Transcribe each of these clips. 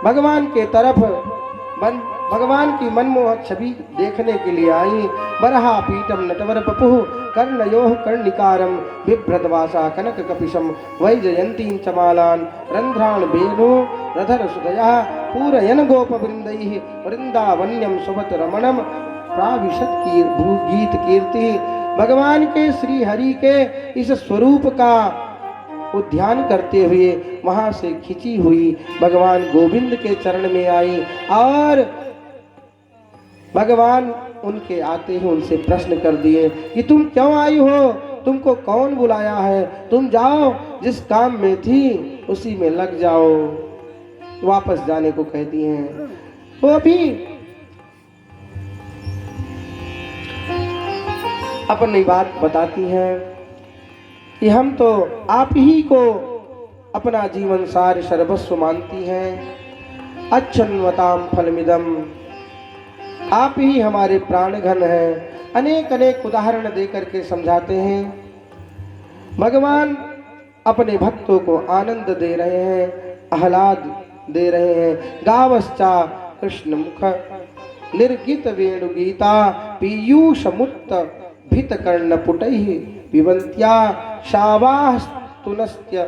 भगवान के तरफ भगवान की मनमोहक छवि देखने के लिए आई। बरहा पीठम नटवर पपुः कर्णयोः कर्णिकारं बिभ्रतवासा कनक कपिशम वैजयंतीं चमालान् रंध्रान् वेणु रधर सुदयः पूरयन गोपवृंदैः वृंदावन्यम सुबत रमणम प्राविशत की गीत कीर्ति। भगवान के श्री हरि के इस स्वरूप का उद्यान करते हुए वहां से खिंची हुई भगवान गोविंद के चरण में आई और भगवान उनके आते ही उनसे प्रश्न कर दिए कि तुम क्यों आई हो, तुमको कौन बुलाया है, तुम जाओ, जिस काम में थी उसी में लग जाओ। वापस जाने को कहती हैं। वो भी अपनी बात बताती हैं कि हम तो आप ही को अपना जीवन सार सर्वस्व मानती हैं। अच्छन्वताम फलमिदम, आप ही हमारे प्राण घन हैं। अनेक अनेक उदाहरण देकर के समझाते हैं। भगवान अपने भक्तों को आनंद दे रहे हैं, आह्लाद दे रहे हैं। गावश्चा कृष्ण मुख निर्गित वेणु गीता पीयूष मुक्त भित कर्ण पुटैः पिबन्त्या शावास्तुनस्त्य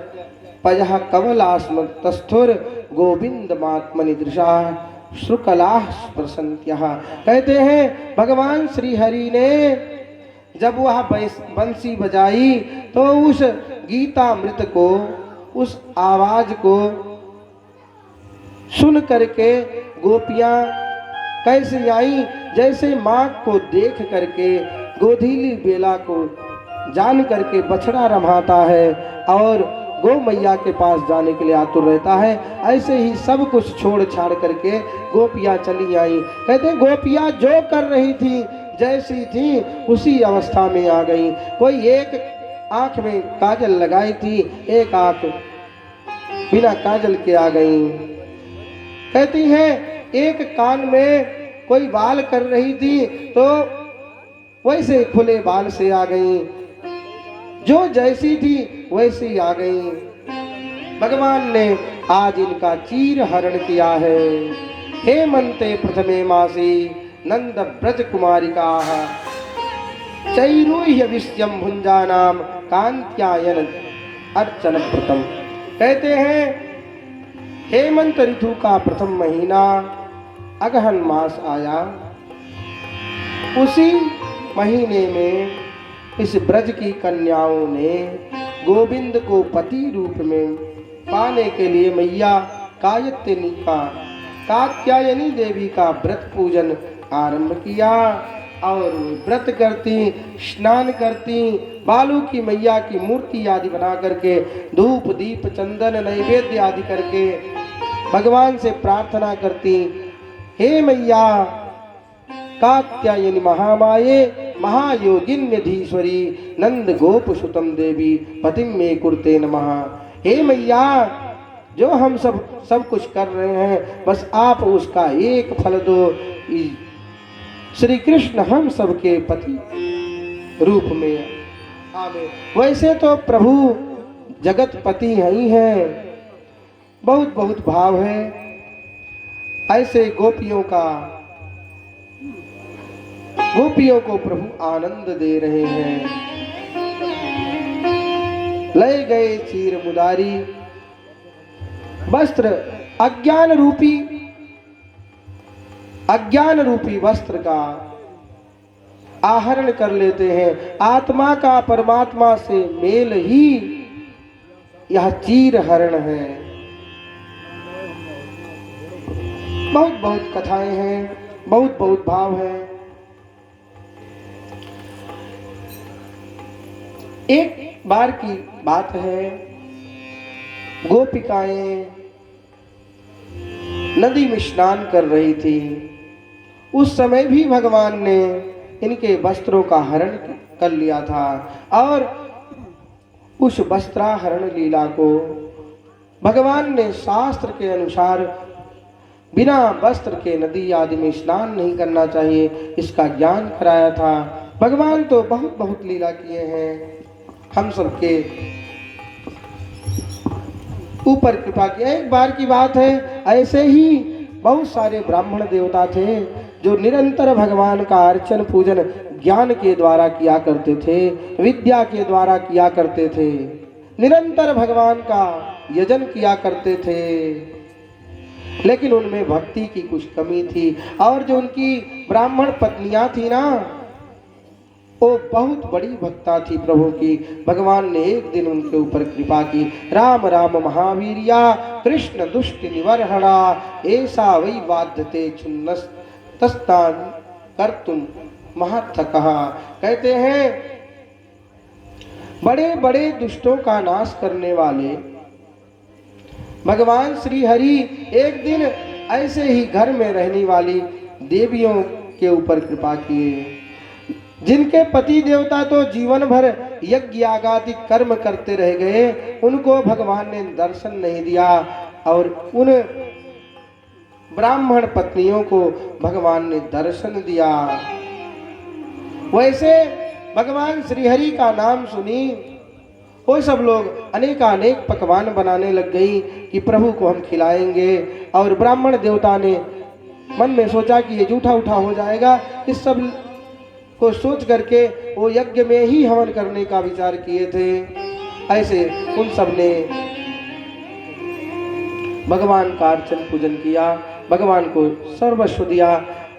पयः कवलास्म तस्थुर गोविंदमात्मनि दृशा श्रुकलाः स्पृशन्त्यः। कहते हैं भगवान श्री हरि ने जब वह बंसी बजाई तो उस गीतामृत को, उस आवाज को सुन करके गोपियां कैसे आई, जैसे माँ को देख करके गोधीली बेला को जान करके बछड़ा रमाता है और गौ मैया के पास जाने के लिए आतुर रहता है, ऐसे ही सब कुछ छोड़ छाड़ करके गोपियां चली आई। कहते हैं गोपियां जो कर रही थी, जैसी थी उसी अवस्था में आ गई। कोई एक आंख में काजल लगाई थी, एक आंख बिना काजल के आ गई। कहती हैं एक कान में कोई बाल कर रही थी तो वैसे खुले बाल से आ गई, जो जैसी थी वैसी आ गई। भगवान ने आज इनका चीर हरण किया है। हेमंते प्रथमे मासी नंद ब्रज कुमारिकाः चैरूह्य विश्यम भुंजानाम कांत्यायन अर्चन प्रथम। कहते हैं हेमंत ऋतु का प्रथम महीना अगहन मास आया। उसी महीने में इस ब्रज की कन्याओं ने गोविंद को पति रूप में पाने के लिए मैया कात्यायनी देवी का व्रत पूजन आरंभ किया और व्रत करती, स्नान करती, बालू की मैया की मूर्ति आदि बना करके धूप दीप चंदन नैवेद्य आदि करके भगवान से प्रार्थना करती, हे मैया कात्यायनी महामाये महायोगिन्यधीश्वरी नंद गोप सुतम देवी पतिम में कुरते नमः। हे मैया जो हम सब कुछ कर रहे हैं बस आप उसका एक फल दो। श्री कृष्ण हम सबके पति रूप में आवे। वैसे तो प्रभु जगत पति ही हैं, बहुत बहुत भाव है। ऐसे गोपियों को प्रभु आनंद दे रहे हैं। लय गए चीर मुदारी वस्त्र, अज्ञान रूपी वस्त्र का आहरण कर लेते हैं। आत्मा का परमात्मा से मेल ही यह चीर हरण है। बहुत बहुत कथाएं हैं, बहुत बहुत भाव है। एक बार की बात है, गोपिकाएं नदी में स्नान कर रही थी। उस समय भी भगवान ने इनके वस्त्रों का हरण कर लिया था और उस वस्त्राहरण लीला को भगवान ने शास्त्र के अनुसार बिना वस्त्र के नदी आदि में स्नान नहीं करना चाहिए, इसका ज्ञान कराया था। भगवान तो बहुत बहुत लीला किए हैं। हम सबके ऊपर कृपा की। एक बार की बात है, ऐसे ही बहुत सारे ब्राह्मण देवता थे जो निरंतर भगवान का अर्चन पूजन ज्ञान के द्वारा किया करते थे, विद्या के द्वारा किया करते थे, निरंतर भगवान का यजन किया करते थे। लेकिन उनमें भक्ति की कुछ कमी थी, और जो उनकी ब्राह्मण पत्नियां थी ना, वो बहुत बड़ी भक्ता थी प्रभु की। भगवान ने एक दिन उनके ऊपर कृपा की। राम राम महावीरिया कृष्ण दुष्ट निवर्हणा ऐसा वही वाद्यते छुन्नस तस्तान कर तुम महाथकहा। कहते हैं बड़े बड़े दुष्टों का नाश करने वाले भगवान श्री हरि एक दिन ऐसे ही घर में रहने वाली देवियों के ऊपर कृपा किए। जिनके पति देवता तो जीवन भर यज्ञ आदि कर्म करते रह गए, उनको भगवान ने दर्शन नहीं दिया, और उन ब्राह्मण पत्नियों को भगवान ने दर्शन दिया। वैसे भगवान श्रीहरि का नाम सुनी, वो सब लोग अनेक पकवान बनाने लग गई कि प्रभु को हम खिलाएंगे। और ब्राह्मण देवता ने मन में सोचा कि ये जूठा उठा हो जाएगा। इस सब को सोच करके वो यज्ञ में ही हवन करने का विचार किए थे। ऐसे उन सब ने भगवान का अर्चन पूजन किया, भगवान को सर्वस्व दिया।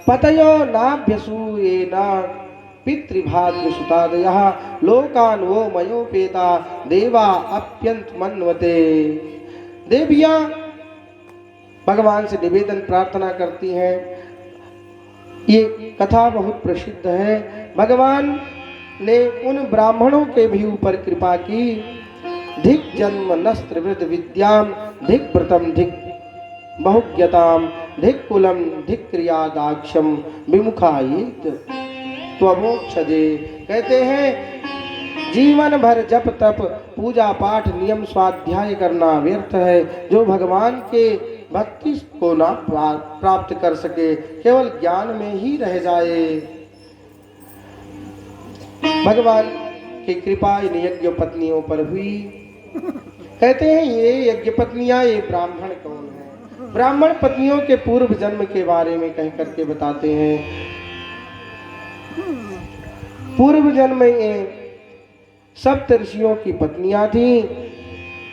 पतयो नाभ्यसूयेना पितृभाग्य सुतादयः लोकान वो मयोपेता देवा अप्यंत मन्वते। देवियां भगवान से निवेदन प्रार्थना करती हैं। ये कथा बहुत प्रसिद्ध है। भगवान ने उन ब्राह्मणों के भी ऊपर कृपा की। धिक जन्म नस्त्र वृद्ध विद्याम धिक व्रतम धिक बहुज्ञताम धिक कुलम धिक क्रिया दाक्षम विमुखायित त्वमोक्षजे। कहते हैं जीवन भर जप तप पूजा पाठ नियम स्वाध्याय करना व्यर्थ है। जो भगवान के भक्ति को ना प्राप्त कर सके, केवल ज्ञान में ही रह जाए। भगवान की कृपा इन यज्ञ पत्नियों पर हुई। कहते हैं ये यज्ञ पत्नियां, ये ब्राह्मण कौन है? ब्राह्मण पत्नियों के पूर्व जन्म के बारे में कह करके बताते हैं। पूर्व जन्म में ये सप्त ऋषियों की पत्नियां थी।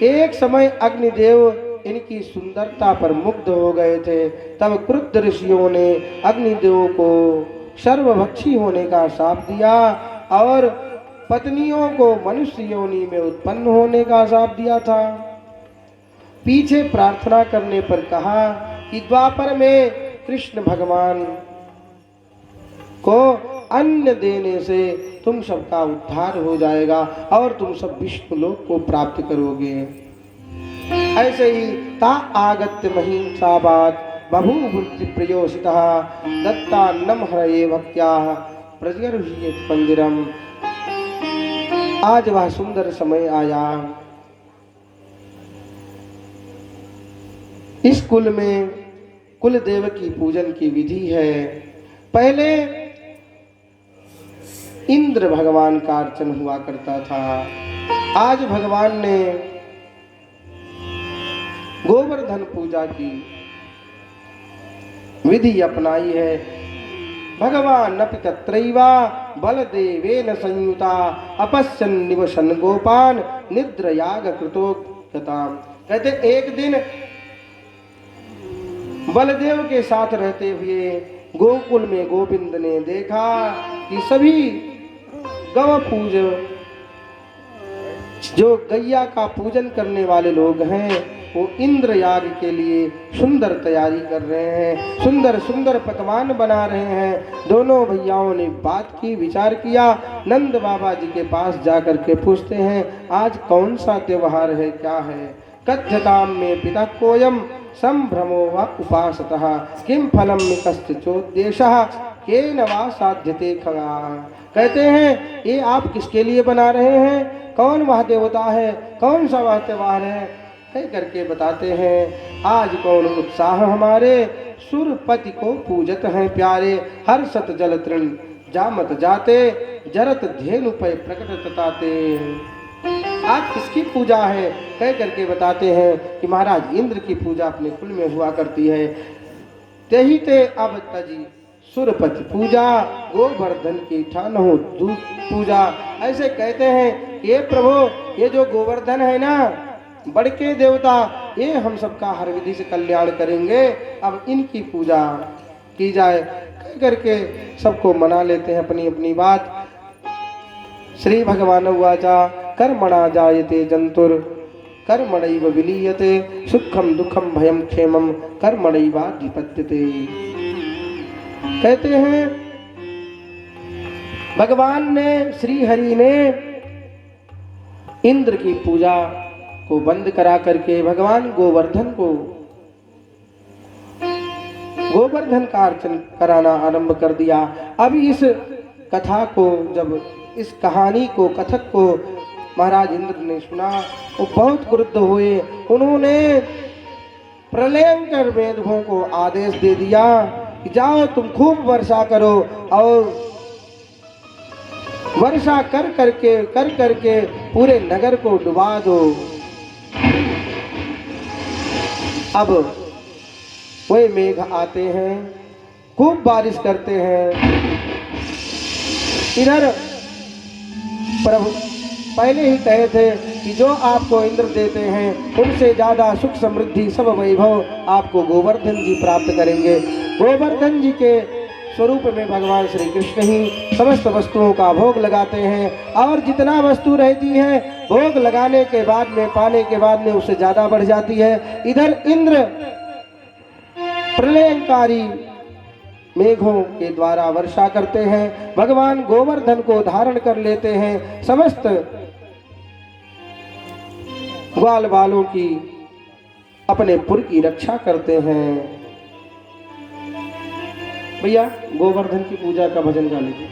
एक समय अग्निदेव इनकी सुंदरता पर मुग्ध हो गए थे। तब क्रुद्ध ऋषियों ने अग्निदेव को सर्वभक्षी होने का शाप दिया और पत्नियों को मनुष्य योनि में उत्पन्न होने का शाप दिया था। पीछे प्रार्थना करने पर कहा कि द्वापर में कृष्ण भगवान को अन्न देने से तुम सबका उद्धार हो जाएगा और तुम सब विष्णु लोक को प्राप्त करोगे। ऐसे ही ता आगत्य महिंसावाद बभूवुर्ति प्रयोषितः दत्तान्नम हरये भक्त्याः प्रजर्षयेत् मंदिरम। आज वह सुंदर समय आया। इस कुल में कुल देव की पूजन की विधि है। पहले इंद्र भगवान का अर्चन हुआ करता था। आज भगवान ने गोवर्धन पूजा की विधि अपनाई है। भगवान अपि तत्रैवा बलदेवेन संयुता अपश्यन् निवसन गोपान निद्रयाग कृतोक्तताम। कहते एक दिन बलदेव के साथ रहते हुए गोकुल में गोविंद ने देखा कि सभी गौ पूज जो गैया का पूजन करने वाले लोग हैं वो इंद्र याग के लिए सुंदर तैयारी कर रहे हैं, सुंदर सुंदर पकवान बना रहे हैं। दोनों भैयाओं ने बात की, विचार किया। नंद बाबा जी के पास जाकर के पूछते हैं आज कौन सा त्योहार है, क्या है? कथ्यताम में पिता कोयम संभ्रमो व उपासतः किम फलम निकस्त चोद्देशः केन वा साध्यते खगा। कहते हैं ये आप किसके लिए बना रहे हैं, कौन वह देवता है, कौन सा वह त्योहार है? कह करके बताते हैं आज कौन उत्साह हमारे सुरपति को पूजत हैं प्यारे। हर सत जल तृण जामत जाते जरत धेनु पे प्रकट तताते। आज किसकी पूजा है? कह करके बताते हैं कि महाराज इंद्र की पूजा अपने कुल में हुआ करती है। तेही ते अब तजी सुरपति पूजा, गोवर्धन की ठानहु पूजा। ऐसे कहते हैं कि ये प्रभु, ये जो गोवर्धन है ना, बड़के देवता, ये हम सबका हर विधि से कल्याण करेंगे, अब इनकी पूजा की जाए। कह करके सबको मना लेते हैं अपनी अपनी बात। श्री भगवान उवाचा कर्मणा जायते जंतुर कर्मणैव विलीयते सुखम दुखम भयम क्षेमम कर्मणैवाधिपत्यते। कहते हैं भगवान ने, श्री हरि ने इंद्र की पूजा को बंद करा करके भगवान गोवर्धन को गोवर्धन का अर्चन कराना आरंभ कर दिया। अभी इस कथा को, जब इस कहानी को, कथक को महाराज इंद्र ने सुना, वो बहुत क्रुद्ध हुए। उन्होंने प्रलयंकर मेघों को आदेश दे दिया कि जाओ तुम खूब वर्षा करो, और वर्षा कर करके पूरे नगर को डुबा दो। अब वे मेघ आते हैं, खूब बारिश करते हैं। इधर प्रभु पहले ही कहे थे कि जो आपको इंद्र देते हैं उनसे ज्यादा सुख समृद्धि सब वैभव आपको गोवर्धन जी प्राप्त करेंगे। गोवर्धन जी के स्वरूप में भगवान श्री कृष्ण ही समस्त वस्तुओं का भोग लगाते हैं, और जितना वस्तु रहती है भोग लगाने के बाद में, पाने के बाद में उससे ज्यादा बढ़ जाती है। इधर इंद्र प्रलयंकारी मेघों के द्वारा वर्षा करते हैं, भगवान गोवर्धन को धारण कर लेते हैं, समस्त ग्वाल बालों की, अपने पुर की रक्षा करते हैं। भैया गोवर्धन की पूजा का भजन गा लीजिए।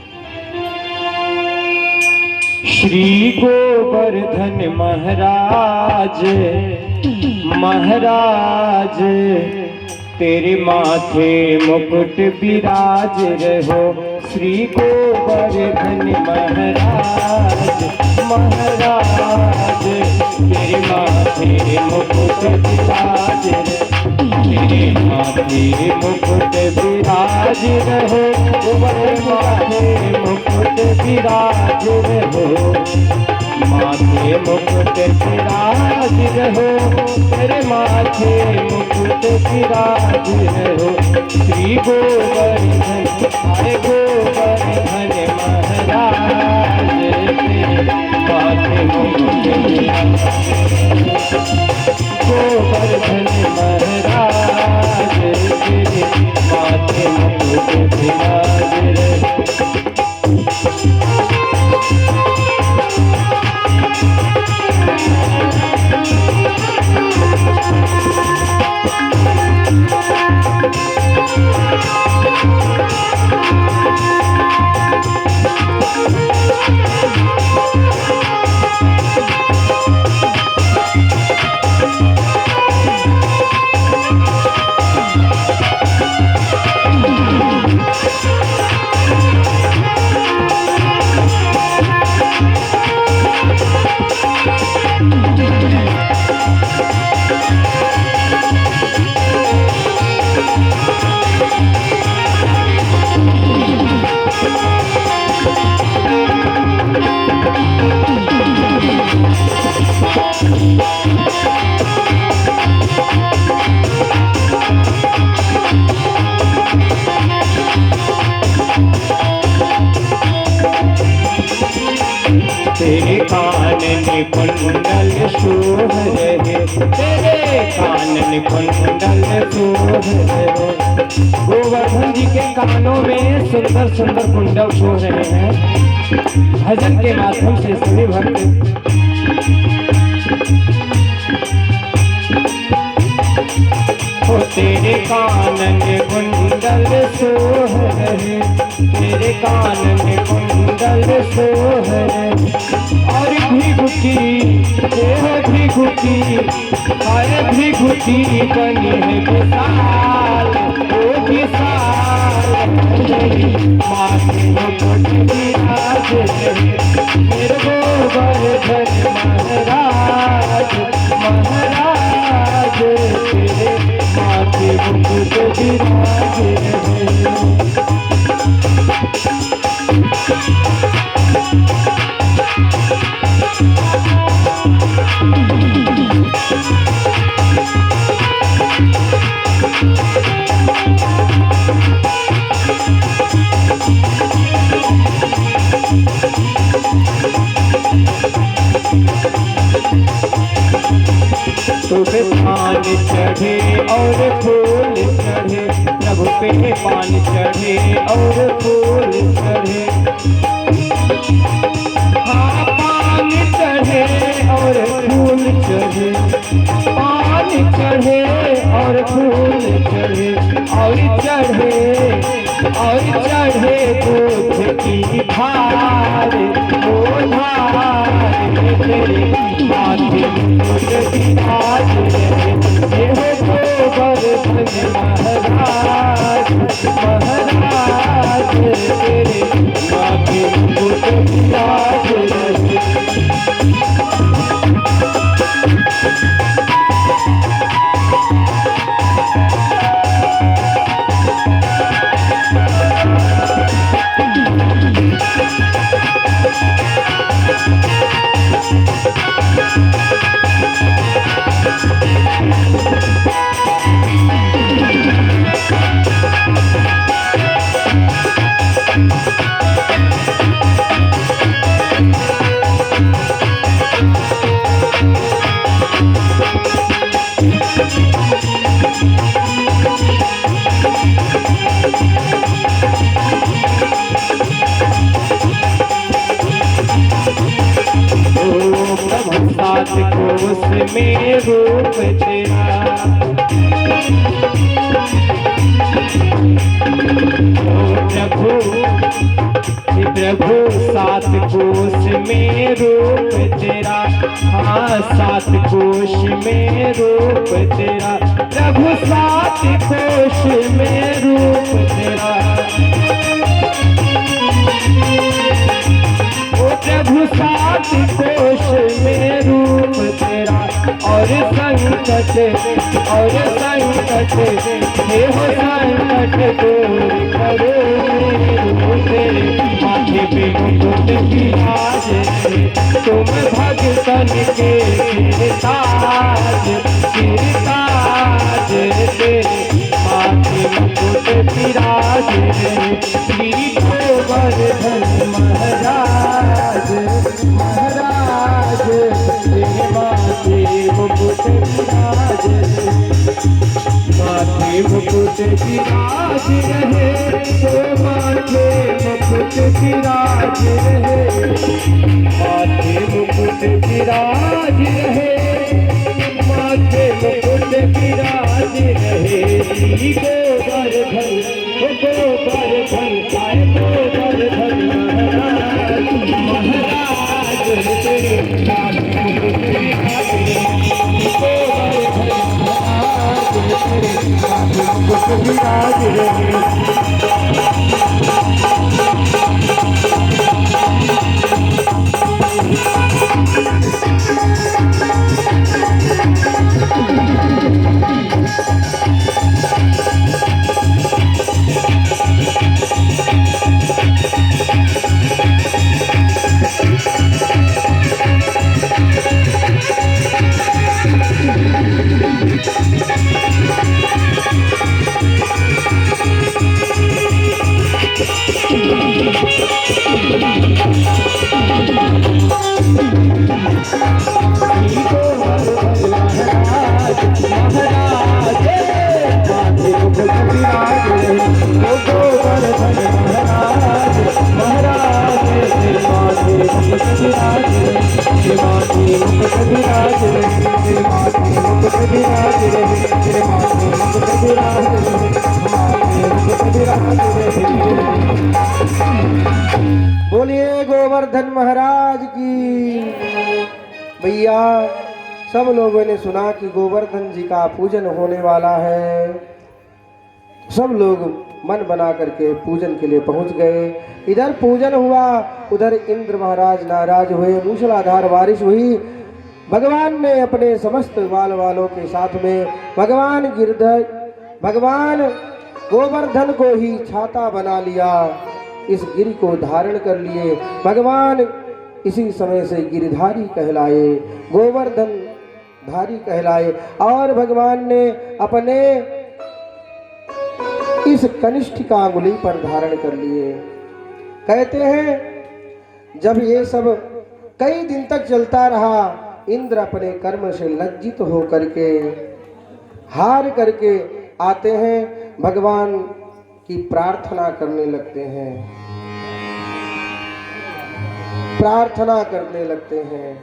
श्री गोवर्धन महाराज महाराज तेरे माथे मुकुट विराज रहो। श्री गोवर्धन महाराज महाराज तेरे माथे मुकुट विराज रहो। तेरे माथे मुकुट विराज रहो। माथे मुकुट विराज रहो। माथे मुकुट विराज रहो। तेरे माथे मुकुट विराज रहो। श्री गोवर्धन हरे गोवर्धन महाराज तेरे माथे मुकुट विराज गोवर्धन महाराज तेरे माथे मुकुट विराज रहो। तेरे कानन कुंडल शोभ रहे। तेरे कानन कुंडल शोभ रहे। गोवर्धन जी के कानों में सुंदर सुंदर कुंडल शोभ रहे हैं। भजन के माध्यम से सभी भक्त तेरे कानन कुंडल सोह रहे। तेरे कानन कुंडल सोह रहे। और भृगुटी देह भृगुटी आय भृगुटी बनी है विशाल ओ विशाल। माथे मुकुट विराज रहे। मेरे गोवर्धन महाराज मुकुट विराज रहे। तुझे पान चढ़े और फूल चढ़े, प्रभु पे पान चढ़े और फूल चढ़े। हाँ पान चढ़े और फूल चढ़े, पान चढ़े और फूल चढ़े, और चढ़े दूध की धार, ओ धार तेरे माथे मुकुट विराज रहे। हे गोवर्धन महाराज, महाराज तेरे माथे मुकुट विराज रहे। सात कोस में रूप तेरा, प्रभु प्रभु सात कोस में रूप तेरा। हाँ सात कोश में रूप तेरा, प्रभु सात कोश में रूप तेरा। ओ प्रभु सात कोश में रूप तेरा, और संकट हे हो संकट दूर करो तेरे माथे पे मुकुट विराज रहे। तुम भगतन के सिरताज, सिरताज तेरे माथे मुकुट विराज रहे। श्री गोवर्धन महाराज, महाराज तेरे माथे मुकुट विराज रहे। माथे मुकुट विराज रहे, तो माथे मुकुट विराज रहे। माथे मुकुट विराज रहे, माथे मुकुट विराज रहे। श्री गोवर्धन, गोवर्धन आए गोवर्धन महाराज, महाराज तेरे माथे मुकुट विराज रहे। गोवर्धन महाराज तेरे माथे मुकुट विराज रहे। बोलिए गोवर्धन महाराज की। भैया सब लोगों ने सुना कि गोवर्धन जी का पूजन होने वाला है। सब लोग मन बना करके पूजन के लिए पहुंच गए। इधर पूजन हुआ, उधर इंद्र महाराज नाराज हुए, मूसलाधार बारिश हुई। भगवान ने अपने समस्त बाल वालों के साथ में भगवान गिरधर भगवान गोवर्धन को ही छाता बना लिया, इस गिर को धारण कर लिए। भगवान इसी समय से गिरधारी कहलाए, गोवर्धन धारी कहलाए। और भगवान ने अपने इस कनिष्ठ का अंगुली पर धारण कर लिए। कहते हैं जब ये सब कई दिन तक चलता रहा, इंद्र अपने कर्म से लज्जित हो करके, हार करके आते हैं, भगवान की प्रार्थना करने लगते हैं, प्रार्थना करने लगते हैं।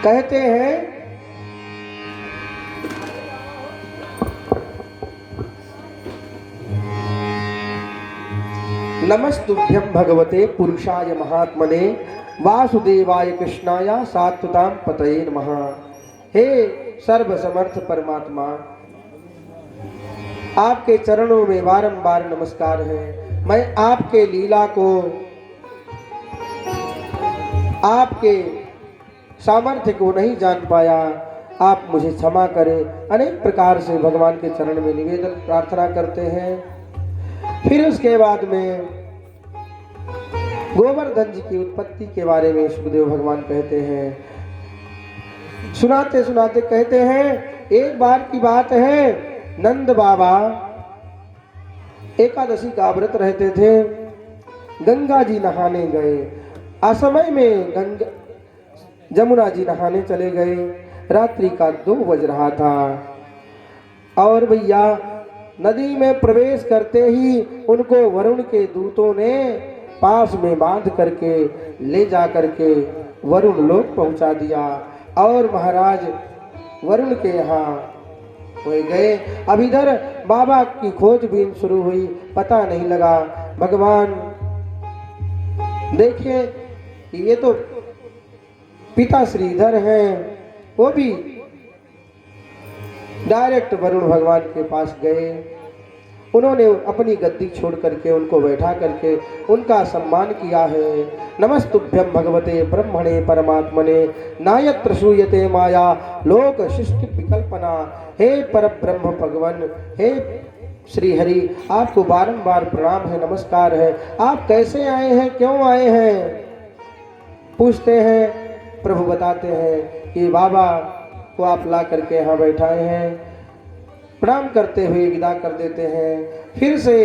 कहते हैं नमस्तुभ्यं भगवते पुरुषाय महात्मने वासुदेवाय कृष्णाय सात्वतां पतये नमः। हे सर्वसमर्थ परमात्मा, आपके चरणों में बारंबार नमस्कार है। मैं आपके लीला को, आपके सामर्थ्य को नहीं जान पाया, आप मुझे क्षमा करें। अनेक प्रकार से भगवान के चरण में निवेदन प्रार्थना करते हैं। फिर उसके बाद में गोवर्धन जी की उत्पत्ति के बारे में सुखदेव भगवान कहते हैं। सुनाते सुनाते कहते हैं, एक बार की बात है, नंद बाबा एकादशी का व्रत रहते थे, गंगा जी नहाने गए। असमय में जमुना जी नहाने चले गए। रात्रि का 2 बज रहा था और भैया नदी में प्रवेश करते ही उनको वरुण के दूतों ने पास में बांध करके ले जा करके वरुण लोक पहुंचा दिया और महाराज वरुण के यहाँ हो गए। अब इधर बाबा की खोजबीन शुरू हुई, पता नहीं लगा। भगवान देखिए, ये तो पिता श्रीधर हैं, वो भी डायरेक्ट वरुण भगवान के पास गए। उन्होंने अपनी गद्दी छोड़ करके उनको बैठा करके उनका सम्मान किया है। नमस्तुभ्यं भगवते ब्रह्मणे परमात्मने नायत्र श्रूयते माया लोक सृष्टि विकल्पना। हे परब्रह्म भगवान, हे श्री हरि, आपको बारंबार प्रणाम है, नमस्कार है। आप कैसे आए हैं, क्यों आए हैं, पूछते हैं। प्रभु बताते हैं कि बाबा को आप ला करके यहाँ बैठाए हैं। प्रणाम करते हुए विदा कर देते हैं। फिर से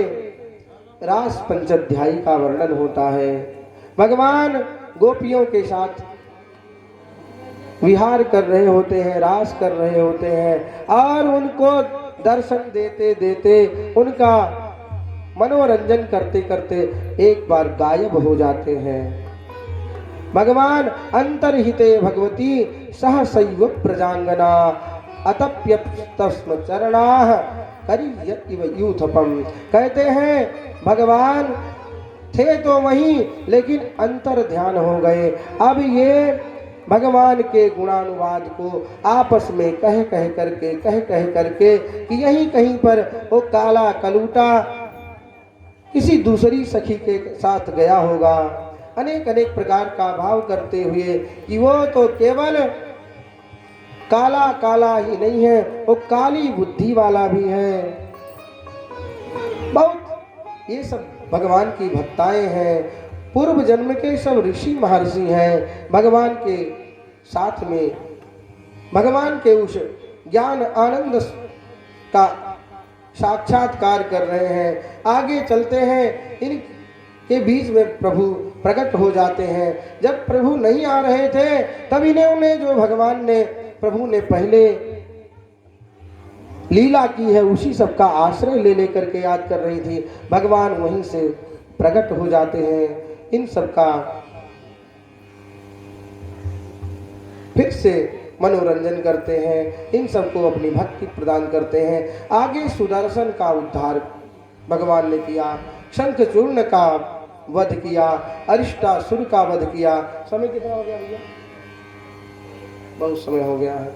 रास पंचाध्यायी का वर्णन होता है। भगवान गोपियों के साथ विहार कर रहे होते हैं, रास कर रहे होते हैं और उनको दर्शन देते देते, उनका मनोरंजन करते करते एक बार गायब हो जाते हैं। भगवान अंतर्हिते भगवती सहसैव प्रजांगना अतप्यस्तस्म चरणाः करियत्इव यूथपम। कहते हैं भगवान थे तो वहीं, लेकिन अंतर ध्यान हो गए। अब ये भगवान के गुणानुवाद को आपस में कह कह करके कि यहीं कहीं पर वो काला कलूटा किसी दूसरी सखी के साथ गया होगा। अनेक अनेक प्रकार का भाव करते हुए कि वो तो केवल काला काला ही नहीं है, वो काली बुद्धि वाला भी है। बहुत ये सब भगवान की भक्ताएं हैं, पूर्व जन्म के सब ऋषि महर्षि हैं। भगवान के साथ में भगवान के उस ज्ञान आनंद का साक्षात्कार कर रहे हैं। आगे चलते हैं, इनके बीच में प्रभु प्रकट हो जाते हैं। जब प्रभु नहीं आ रहे थे तब इन्होंने जो भगवान ने प्रभु ने पहले लीला की है उसी सब का आश्रय ले लेकर के याद कर रही थी। भगवान वहीं से प्रकट हो जाते हैं, इन सब का फिर से मनोरंजन करते हैं, इन सबको अपनी भक्ति प्रदान करते हैं। आगे सुदर्शन का उद्धार भगवान ने किया, शंखचूर्ण का वध किया, अरिष्टासुर का वध किया। समय कितना हो गया भैया? बहुत समय हो गया है।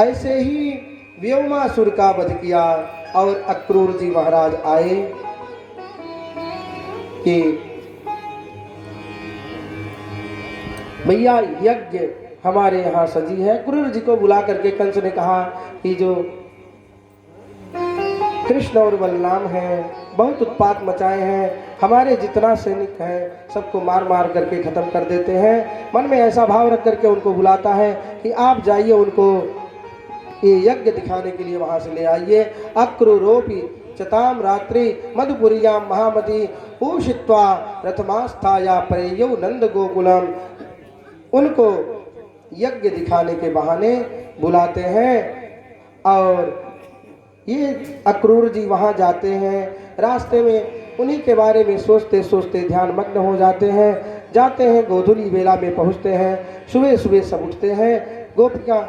ऐसे ही व्योमासुर का वध किया और अक्रूर जी महाराज आए कि भैया यज्ञ हमारे यहाँ सजी है। क्रूर जी को बुला करके कंस ने कहा कि जो कृष्ण और बलराम हैं बहुत उत्पात मचाए हैं, हमारे जितना सैनिक हैं सबको मार मार करके खत्म कर देते हैं। मन में ऐसा भाव रख करके उनको बुलाता है कि आप जाइए, उनको ये यज्ञ दिखाने के लिए वहां से ले आइए। अक्रूरोपि चताम रात्रि मधुपुरियाम महामति उषित्वा रथमास्थाया प्रेयो नंद गोकुलम। उनको यज्ञ दिखाने के बहाने बुलाते हैं और ये अक्रूर जी वहाँ जाते हैं। रास्ते में उन्हीं के बारे में सोचते सोचते ध्यान मग्न हो जाते हैं। जाते हैं, गोधूली बेला में पहुँचते हैं। सुबह सुबह सब उठते हैं। गोपियाँ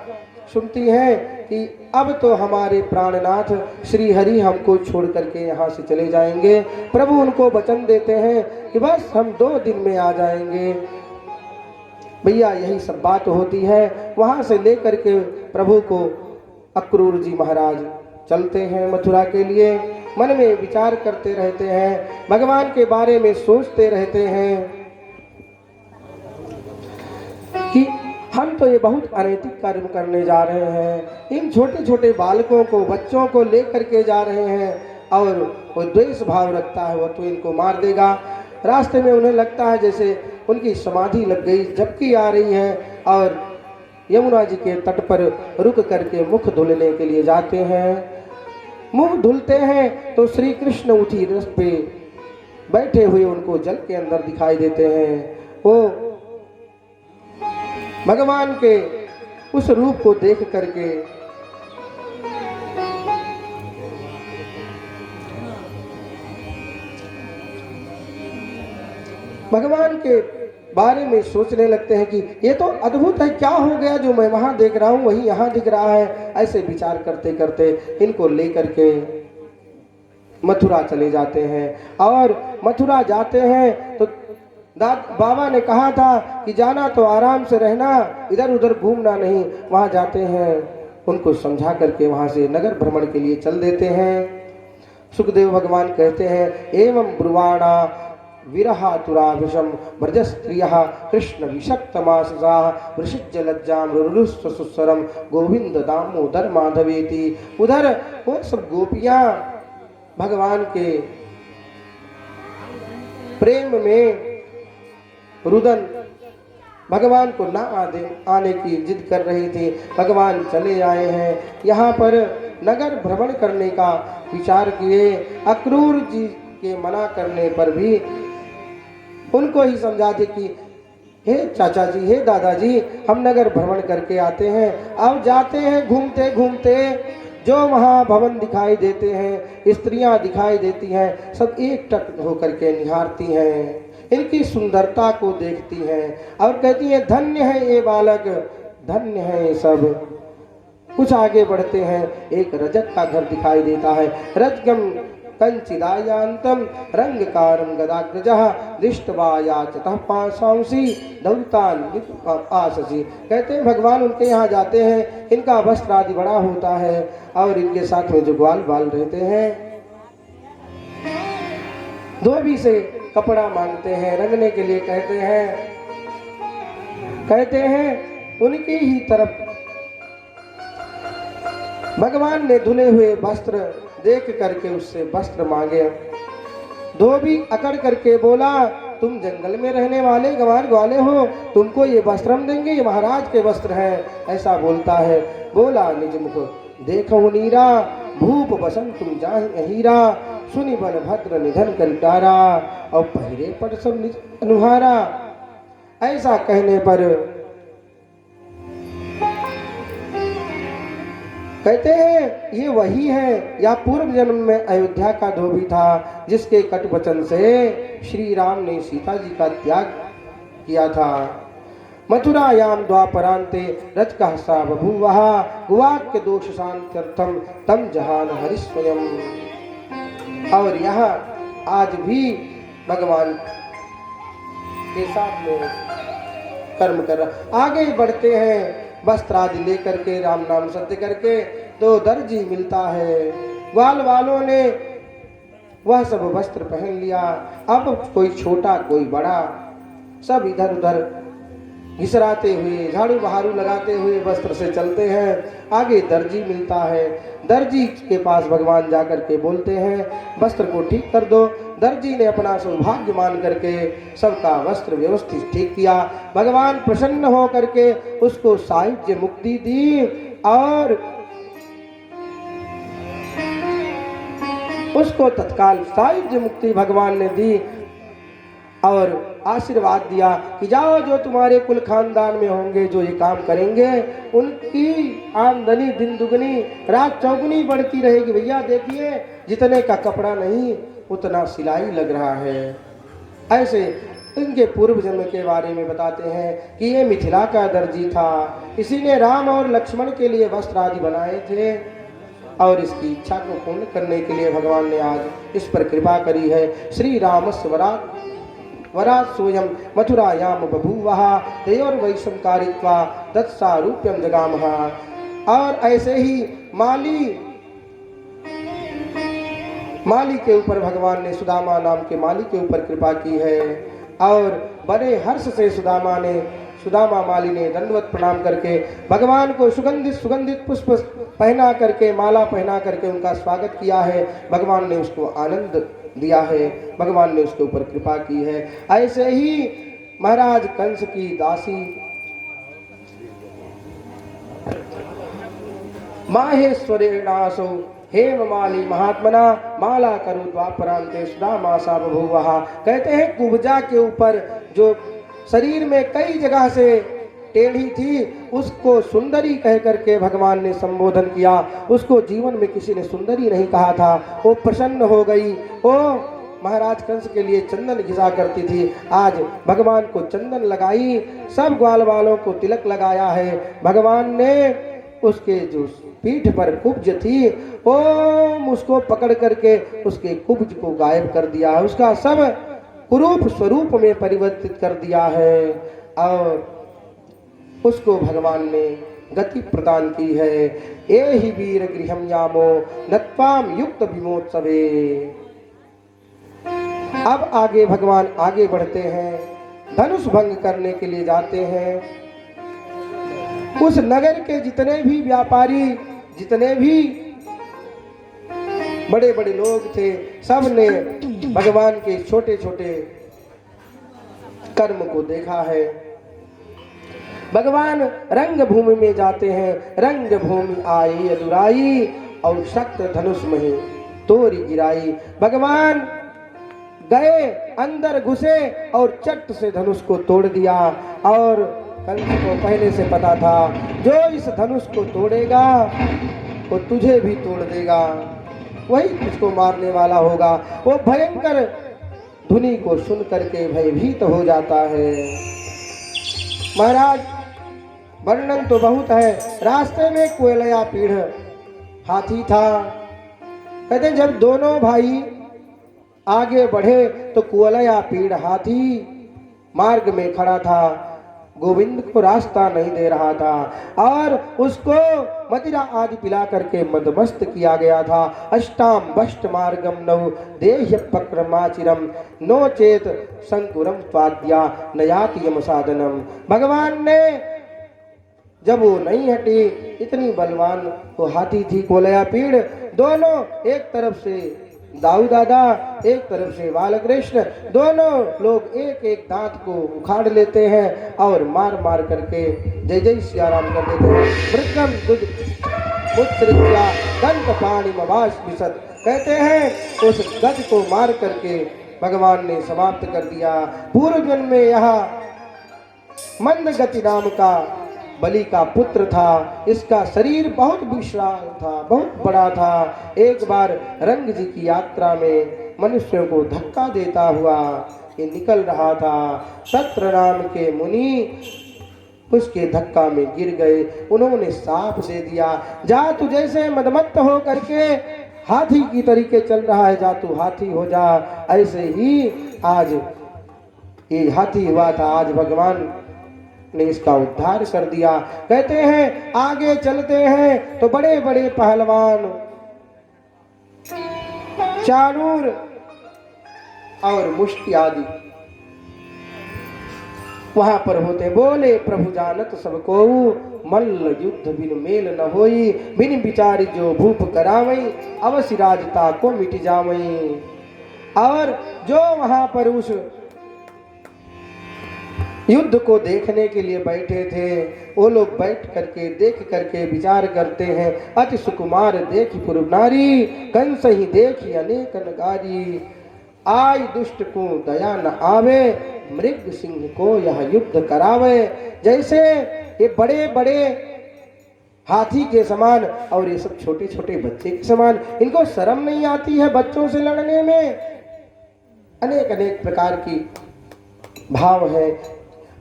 सुनती हैं कि अब तो हमारे प्राणनाथ श्री हरि हमको छोड़ करके यहाँ से चले जाएंगे। प्रभु उनको वचन देते हैं कि बस हम 2 दिन में आ जाएंगे। भैया यही सब बात होती है। वहाँ से लेकर के प्रभु को अक्रूर जी महाराज चलते हैं मथुरा के लिए। मन में विचार करते रहते हैं, भगवान के बारे में सोचते रहते हैं कि हम तो ये बहुत अनैतिक कर्म करने जा रहे हैं। इन छोटे छोटे बालकों को, बच्चों को लेकर के जा रहे हैं और वो द्वेष भाव रखता है, वो तो इनको मार देगा। रास्ते में उन्हें लगता है जैसे उनकी समाधि लग गई, झपकी आ रही है और यमुना जी के तट पर रुक करके मुख धुलने के लिए जाते हैं। मुख धुलते हैं तो श्री कृष्ण उठी रथ पे बैठे हुए उनको जल के अंदर दिखाई देते हैं। वो भगवान के उस रूप को देख करके भगवान के बारे में सोचने लगते हैं कि ये तो अद्भुत है, क्या हो गया जो मैं वहां देख रहा हूं वही यहाँ दिख रहा है। ऐसे विचार करते करते इनको लेकर के मथुरा चले जाते हैं। और मथुरा जाते हैं तो बाबा ने कहा था कि जाना तो आराम से रहना, इधर उधर घूमना नहीं। वहां जाते हैं, उनको समझा करके वहां से नगर भ्रमण के लिए चल देते हैं। सुखदेव भगवान कहते हैं एवं ब्रुवाणा विरहातुराभिषम ब्रजस्त्रियः कृष्ण विषक्तमाससा वृषिज्य लज्जाम रुरुस्वसुस्वरम गोविंद दामोदर माधवेति। उधर वो सब गोपियां भगवान के प्रेम में रुदन भगवान को ना आने की जिद कर रही थी। भगवान चले आए हैं, यहाँ पर नगर भ्रमण करने का विचार किए। अक्रूर जी के मना करने पर भी उनको ही समझा दे कि हे चाचा जी, हे दादाजी, हम नगर भ्रमण करके आते हैं। अब जाते हैं, घूमते घूमते जो वहाँ भवन दिखाई देते हैं, स्त्रियां दिखाई देती हैं, सब एकटक होकर के निहारती हैं, इनकी सुंदरता को देखती हैं और कहती हैं धन्य है ये बालक, धन्य है ये सब। कुछ आगे बढ़ते हैं, एक रजक का घर दिखाई देता है। रजगम कंचिदायांतम रंगकारम गदाग्रजः दृष्टवा याचतः पाशांसी दौतान आससी। कहते हैं भगवान उनके यहाँ जाते हैं, इनका वस्त्र आदि बड़ा होता है और इनके साथ में जो ग्वाल बाल रहते हैं धोबी से कपड़ा मांगते हैं, रंगने के लिए कहते हैं उनकी ही तरफ भगवान ने धुले हुए वस्त्र देख करके उससे वस्त्र मांगे। धोबी अकड़ करके बोला तुम जंगल में रहने वाले गंवार ग्वाले हो, तुमको ये वस्त्र हम देंगे, ये महाराज के वस्त्र हैं, ऐसा बोलता है। बोला निज मुख देखो नीरा, भूप बसंत तुम जाहि हीरा, सुनि बल भद्र निधन कर डारा, और पहरे पर सब निज अनुहारा। ऐसा कहने पर कहते हैं ये वही है या पूर्व जन्म में अयोध्या का धोबी था जिसके कट वचन से श्री राम ने सीता जी का त्याग किया था। मथुरायाम द्वापरांते रजकः सा बभूवः गुवाक्य दोष शांत्यर्थम तम जहान हरि स्वयं। और यहाँ आज भी भगवान के साथ में कर्म कर रहा। आगे बढ़ते हैं, वस्त्र आदि लेकर के राम नाम सत्य करके, तो दर्जी मिलता है। ग्वाल वालों ने वह सब वस्त्र पहन लिया। अब कोई छोटा कोई बड़ा सब इधर उधर घिसराते हुए, झाड़ू बहारू लगाते हुए वस्त्र से चलते हैं। आगे दर्जी मिलता है। दर्जी के पास भगवान जाकर के बोलते हैं, वस्त्र को ठीक कर दो। दर्जी ने अपना सौभाग्य मान करके सबका वस्त्र व्यवस्थित ठीक किया। भगवान प्रसन्न हो करके उसको साहित्य मुक्ति दी और उसको तत्काल साहित्य मुक्ति भगवान ने दी और आशीर्वाद दिया कि जाओ, जो तुम्हारे कुल खानदान में होंगे जो ये काम करेंगे उनकी आमदनी दिन दुगनी रात चौगुनी बढ़ती रहेगी। भैया देखिए, जितने का कपड़ा नहीं उतना सिलाई लग रहा है। ऐसे इनके पूर्व जन्म के बारे में बताते हैं कि ये मिथिला का दर्जी था। इसी ने राम और लक्ष्मण के लिए वस्त्र आदि बनाए थे और इसकी इच्छा को पूर्ण करने के लिए भगवान ने आज इस पर कृपा करी है। श्री राम वरात सोयम मथुरायाम बभूवः तयोर्वैशं कारित्वा तत्सारूप्यं जगामः। और ऐसे ही माली के ऊपर भगवान ने सुदामा नाम के माली के ऊपर कृपा की है और बड़े हर्ष से सुदामा माली ने दंडवत प्रणाम करके भगवान को सुगंधित पुष्प पहना करके, माला पहना करके उनका स्वागत किया है। भगवान ने उसको आनंद दिया है, भगवान ने उसके ऊपर कृपा की है। ऐसे ही महाराज कंस की दासी माहेश्वरेणासो हेममाली महात्मना माला करो द्वापरांते सुदामा सा बभूवः। कहते हैं कुब्जा के ऊपर जो शरीर में कई जगह से टेढ़ी थी उसको सुंदरी कह करके भगवान ने संबोधन किया। उसको जीवन में किसी ने सुंदरी नहीं कहा था। वो प्रसन्न हो गई। वो महाराज कंस के लिए चंदन घिसा करती थी, आज भगवान को चंदन लगाई। सब ग्वाल वालों को तिलक लगाया है। भगवान ने उसके जो पीठ पर कुब्ज थी ओम उसको पकड़ करके उसके कुब्ज को गायब कर दिया है, उसका सब कुरूप स्वरूप में परिवर्तित कर दिया है और उसको भगवान ने गति प्रदान की है। ए ही वीर गृहम यामो नत्वाम युक्त विमोत्सवे। अब आगे भगवान आगे बढ़ते हैं, धनुष भंग करने के लिए जाते हैं। उस नगर के जितने भी व्यापारी, जितने भी बड़े बड़े लोग थे, सब ने भगवान के छोटे छोटे कर्म को देखा है। भगवान रंग भूमि में जाते हैं। रंग भूमि आई अधुराई और शक्त धनुष में तोरी गिराई। भगवान गए, अंदर घुसे और चट से धनुष को तोड़ दिया। और कंस को पहले से पता था जो इस धनुष को तोड़ेगा वो तुझे भी तोड़ देगा, वही तुझको मारने वाला होगा। वो भयंकर धुनी को सुन करके भयभीत हो जाता है। महाराज वर्णन तो बहुत है। रास्ते में कोयलया पीढ़ हाथी था। कहते जब दोनों भाई आगे बढ़े तो कोयलया पीढ़ हाथी मार्ग में खड़ा था, गोविंद को रास्ता नहीं दे रहा था और उसको मदिरा आदि पिला करके मदमस्त किया गया था। अष्टाम बष्ट मार्गम नौ देह्य पक्रमाचिरम नो चेत संकुरम स्वाद्या नयाति यम साधनम। भगवान ने जब वो नहीं हटी, इतनी बलवान वो हाथी थी कोलया पीड़, दोनों एक तरफ से दाऊ दादा एक तरफ से बालकृष्ण, दोनों लोग एक एक दांत को उखाड़ लेते हैं और मार मार करके जय जय सिया राम कर देते हैं। मृगम दुज मुत्सृत्या दंत पाणी मवास विशद। कहते हैं उस गज को मार करके भगवान ने समाप्त कर दिया। पूर्व जन्म में यह मंद गति नाम का बलि का पुत्र था। इसका शरीर बहुत विशाल था, बहुत बड़ा था। एक बार रंग जी की यात्रा में मनुष्यों को धक्का देता हुआ ये निकल रहा था। सत्र नाम के मुनि उसके धक्का में गिर गए। उन्होंने साफ दे दिया, जा तू जैसे मदमत्त हो करके हाथी की तरीके चल रहा है, जा तू हाथी हो जा। ऐसे ही आज ये हाथी हुआ था, आज भगवान ने इसका उद्धार कर दिया। कहते हैं आगे चलते हैं तो बड़े बड़े पहलवान चाणूर और मुष्टि आदि वहां पर होते बोले प्रभु जानत सब को मल्ल युद्ध बिन मेल न होई, बिन विचार जो भूप करावई, अवश्य राजता को मिट जावई। और जो वहां पर उस युद्ध को देखने के लिए बैठे थे, वो लोग बैठ करके देख करके विचार करते हैं, अति सुकुमार देख पूर्व नारी, कंस ही देखी अनेक नगारी, आई दुष्ट को दया न आवे, मृग सिंह को यह युद्ध करावे। जैसे ये बड़े बड़े हाथी के समान और ये सब छोटे छोटे बच्चे के समान, इनको शर्म नहीं आती है बच्चों से लड़ने में। अनेक अनेक प्रकार की भाव है।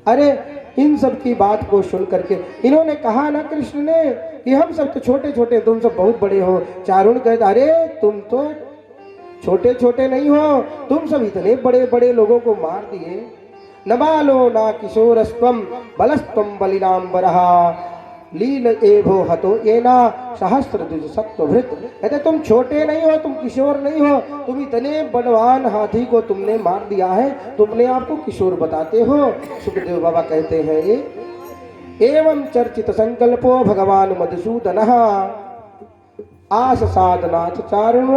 अरे इन सब की बात को सुन करके इन्होंने कहा ना कृष्ण ने कि हम सब तो छोटे छोटे, तुम सब बहुत बड़े हो। चारुण कहते अरे तुम तो छोटे छोटे नहीं हो, तुम सब इतने बड़े बड़े लोगों को मार दिए। न बालो ना किशोरस्त्वम बलस्त्वम बलिनाम बरहा, लील एभो हतो एना सहस्त्र द्विज सत्वभृत। कहते तुम छोटे नहीं हो, तुम किशोर नहीं हो, तुम इतने बलवान हाथी को तुमने मार दिया है, तुमने आपको किशोर बताते हो। सुखदेव बाबा कहते हैं एवं चर्चित संकल्पो भगवान मधुसूदन आस साधनाथ चारुण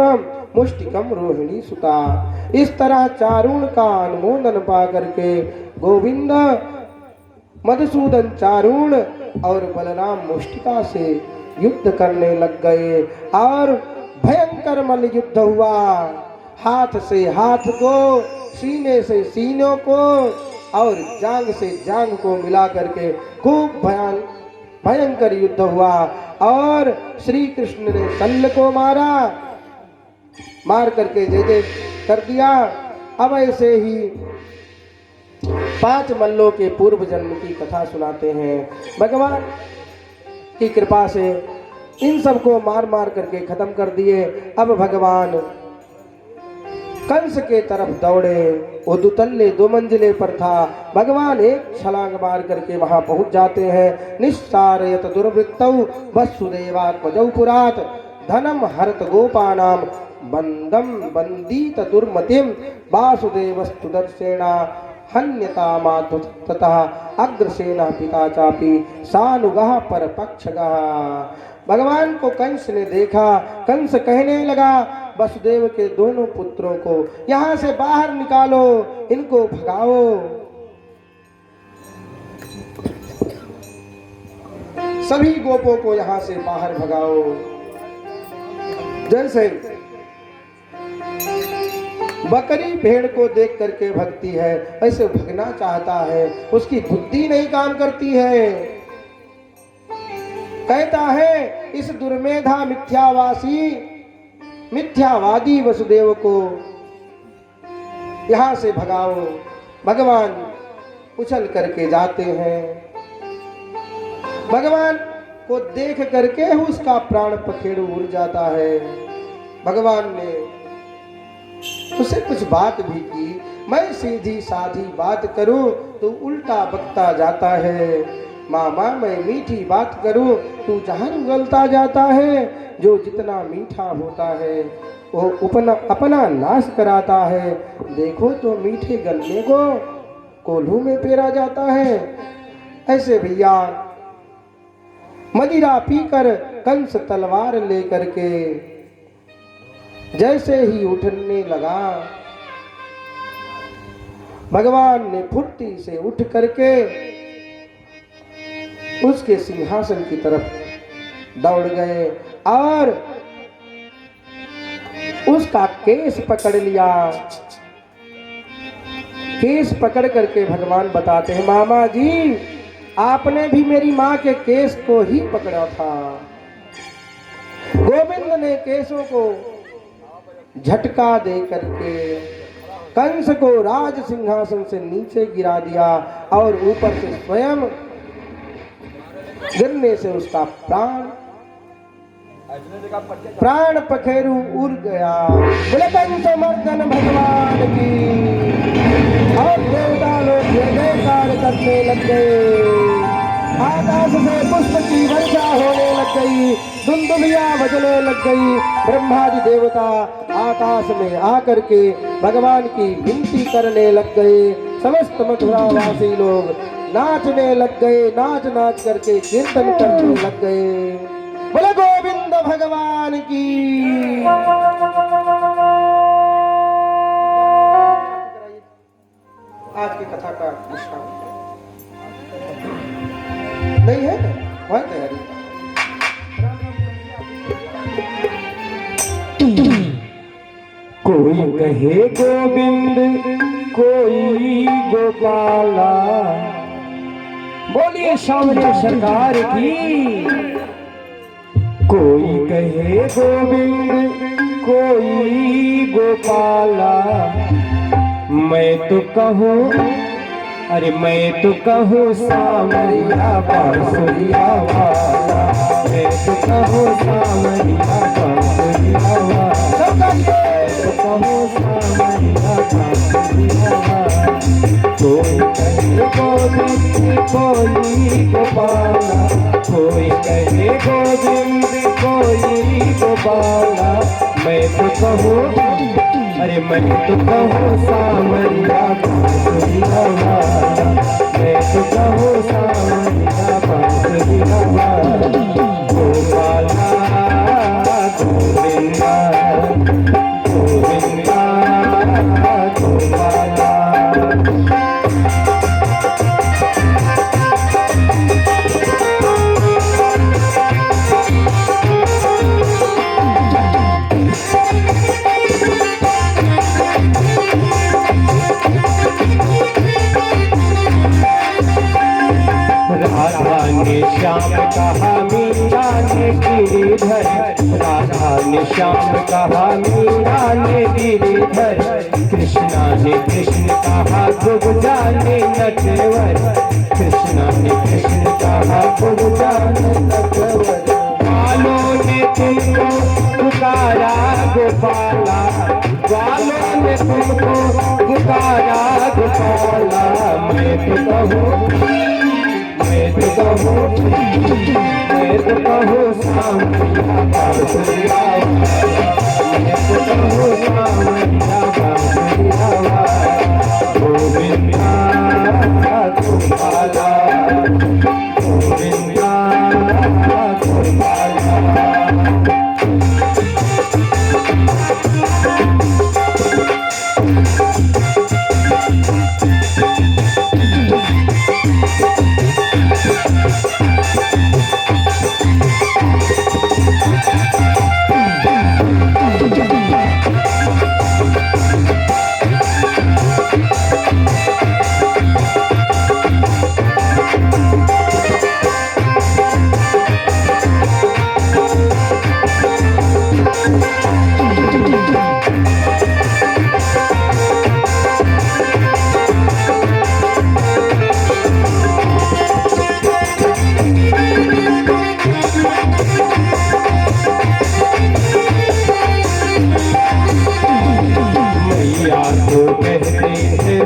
मुष्टिकम रोहिणी सुता। इस तरह चारुण का अनुमोदन पा करके गोविंद मधुसूदन चारुण और बलराम मुष्टिका से युद्ध करने लग गए और भयंकर मल्ल युद्ध हुआ। हाथ से हाथ को, सीने से सीनों को और जांग से जांग को मिला करके खूब भयंकर युद्ध हुआ। और श्री कृष्ण ने शल्य को मारा, मार करके जय जय कर दिया। अब ऐसे ही 5 मल्लों के पूर्व जन्म की कथा सुनाते हैं। भगवान की कृपा से इन सबको मार मार करके खत्म कर दिए। अब भगवान कंस के तरफ दौड़े। वो दुतल्ले 2 मंजिले पर था। भगवान एक छलांग मार करके वहां पहुंच जाते हैं। निस्सारयत दुर्वृत्तौ वसुदेवात्मजौ पुरात, धनम हरत गोपानाम बंदम बंदीत दुर्मतिम, वासुदेवस्तु दर्शेणा हन्यता मातु ततः अग्रसेना पिता चापी सानुगः पर पक्षगः। भगवान को कंस ने देखा। कंस कहने लगा वसुदेव के दोनों पुत्रों को यहाँ से बाहर निकालो, इनको भगाओ। सभी गोपों को यहाँ से बाहर भगाओ। जैसे बकरी भेड़ को देख करके भगती है, ऐसे भगना चाहता है, उसकी बुद्धि नहीं काम करती है। कहता है इस दुर्मेधा मिथ्यावादी वसुदेव को यहां से भगाओ। भगवान उछल करके जाते हैं। भगवान को देख करके उसका प्राण पखेरु उड़ जाता है। भगवान ने उससे कुछ बात भी की। मैं सीधी साधी बात करूं तो उल्टा बकता जाता है। मामा मैं मीठी बात करूं तू जहर उगलता जाता है। जो जितना मीठा होता है वो अपना नाश कराता है। देखो तो मीठे गन्ने को कोल्हू में पेरा जाता है। ऐसे भैया मदिरा पीकर कंस तलवार लेकर के जैसे ही उठने लगा, भगवान ने फुर्ती से उठ करके उसके सिंहासन की तरफ दौड़ गए और उसका केस पकड़ लिया। केस पकड़ करके भगवान बताते हैं मामा जी आपने भी मेरी माँ के केस को ही पकड़ा था। गोविंद ने केसों को झटका दे करके कंस को राज सिंहासन से नीचे गिरा दिया और ऊपर से स्वयं गिरने से उसका प्राण पखेरु उड़ गया। बोले कंस मर्दन भगवान की। और देवता लोग जय जयकार करने लग गए। आकाश से पुष्प की वर्षा होने लग गई, दुंदुभियां बजने लग गई। ब्रह्मादि देवता आकाश में आकर के भगवान की विनती करने लग गए। समस्त मथुरावासी लोग नाचने लग गए, नाच नाच करके कीर्तन करने लग गए। बोले गोविंद भगवान की। आज की कथा का विश्राम नहीं है, वह तैयारी। कोई कहे गोविंद, कोई गोपाला। बोलिए सामने सरकार की। कोई कहे गोविंद, कोई गोपाला। मैं तो कहूँ, अरे मैं तो कहूँ सामरिया बांसुरिया वाला। मैं तो कहूँ सामरिया बांसुरिया वाला। मैं तो कहूँ सामरिया बांसुरिया वाला। कोई कहे गोविंद, कोई गोपाला। कोई कहे गोविंद, कोई गोपाला। मैं तो कहूँ, अरे मैं तो कहूँ सामरिया बांसुरिया वाला। मैं तो कहूँ सामरिया बांसुरिया वाला। गोपाला गोविंदा, गोविंदा गोपाला। राधा ने श्याम कहा मीरा ने गिरिधर। राधा ने श्याम कहा मीरा ने गिरिधर। कृष्णा ने कृष्ण कहा गुब्जा ने नटवर। कृष्णा ने कृष्ण कहा गुब्जा ने नटवर। बालों ने तुमको पुकारा गोपाला। बालों ने तुमको पुकारा गोपाला। मैं तो कहूँ, मैं तो कहूँ, मैं तो कहूँ सामरिया बांसुरिया वाला। मैं तो कहूँ सामरिया बांसुरिया वाला। गोविंदा गोपाला, गोविंदा गोपाला।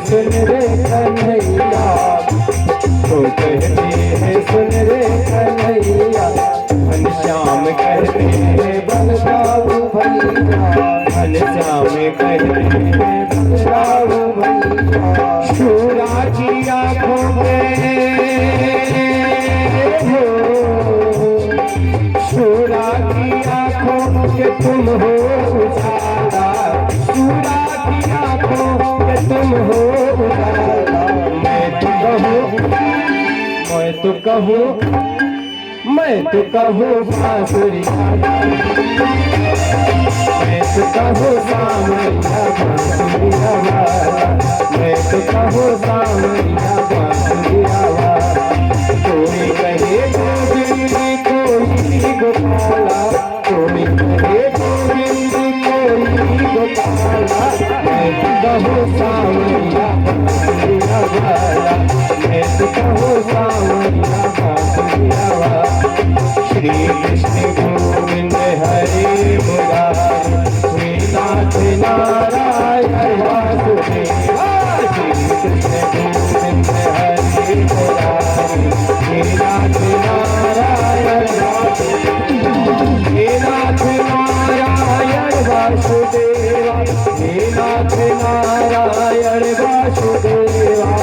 सुन रे कन्हैया, तो कहते हैं सुन रे कन्हैया। घनश्याम कहते हैं बलराऊ भैया। घनश्याम कहते हैं बलराऊ भैया। शूरा की आँखों में हो, शूरा की आँखों के तुम हो उजाला। शूरा की आँखों के तुम हो उजाला। मैं तो कहूँ, मैं तो कहूँ, मैं तो कहूँ बांसुरिया। मैं तो कहूँ सामरिया बांसुरिया वाला। मैं तो कहूँ सामरिया बांसुरिया वाला। कोई कहे गोविंद, कोई गोपाला। कोई कहे गोविंद, कोई गोपाला। मैं तो कहूँ सामरिया बांसुरिया वाला। मैं तो कहूँ सामरिया बांसुरिया वाला। श्री कृष्ण गोविंद हरे मुरारी। श्रीनाथ नारायण वासुदेव। श्री कृष्ण गोविंद हरे मुरारी। श्रीनाथ नारायण वासुदेव। श्रीनाथ नारायण वासुदेव। श्रीनाथ नारायण वासुदेव।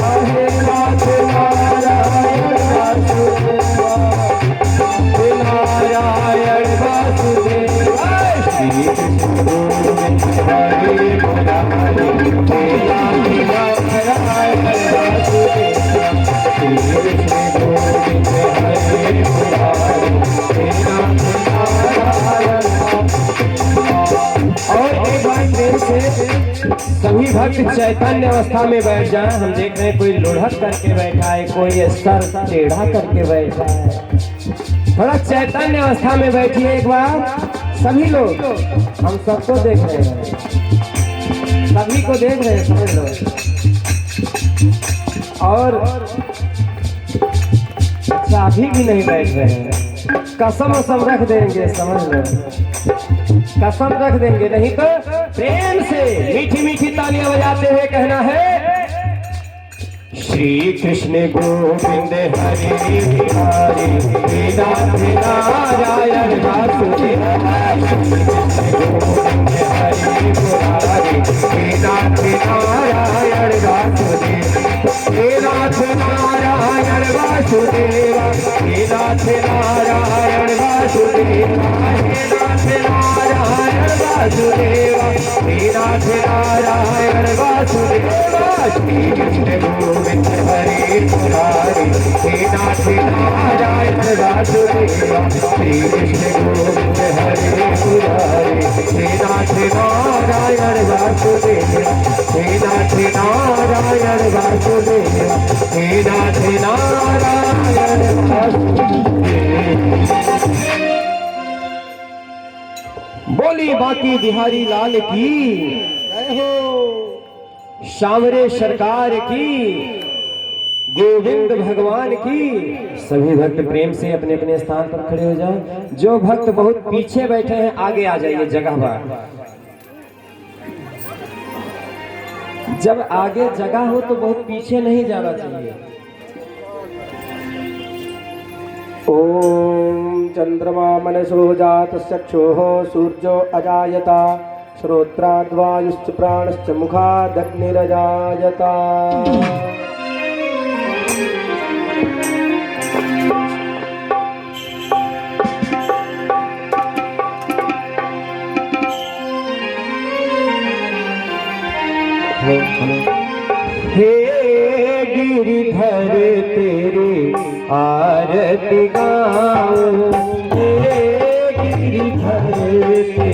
श्री कृष्ण गोविंद हरे मुरारी हे नाथ नारायण वासुदेव श्री कृष्ण गोविंद हरे मुरारी हे नाथ नारायण। और एक बार प्रेम से सभी भक्त चैतन्य अवस्था में बैठ जाएं। हम देख रहे हैं कोई लुढ़क करके बैठा है, कोई सर टेढ़ा करके बैठा है। थोड़ा चैतन्य अवस्था में बैठिए एक बार सभी लोग। हम सबको देख रहे हैं, सभी को देख रहे हैं, समझ लो। और अभी भी नहीं बैठ रहे हैं, कसम वसम रख देंगे, समझ लो, कसम रख देंगे। नहीं तो प्रेम से मीठी मीठी तालियां बजाते हुए कहना है श्री कृष्ण गोविंद हरे मुरारी हे नाथ नारायण वासुदेव गोविंद हरे मुरारी हे नाथ नारायण वासुदेव हे नाथ नारायण वासुदेव हे नाथ नारायण वासुदेव हे नाथ नारायण वासुदेव हे नाथ नारायण वासुदेव श्री कृष्ण गोविंद हरे मुरारी हे नाथ नारायण वासुदेव श्री कृष्ण गोविंद हरे मुरारी हे नाथ नारायण वासुदेव हे नाथ नारायण वासुदेव हे नाथ नारायण वासुदेव। बोली बाकी बिहारी लाल की जय हो। सांवरे सरकार की, गोविंद भगवान की। सभी भक्त प्रेम से अपने अपने स्थान पर खड़े हो जाएं। जो भक्त बहुत पीछे बैठे हैं आगे आ जाइए जगह पर। जब आगे जगह हो तो बहुत पीछे नहीं जाना चाहिए। ओम चंद्रमा मनसो जात चक्षुः सूर्यो अजायता श्रोत्राद्वायुश्च प्राणश्च मुखादग्निरजायता। हे गिरिधर तेरे आरती गाऊं, हे गिरिधर तेरे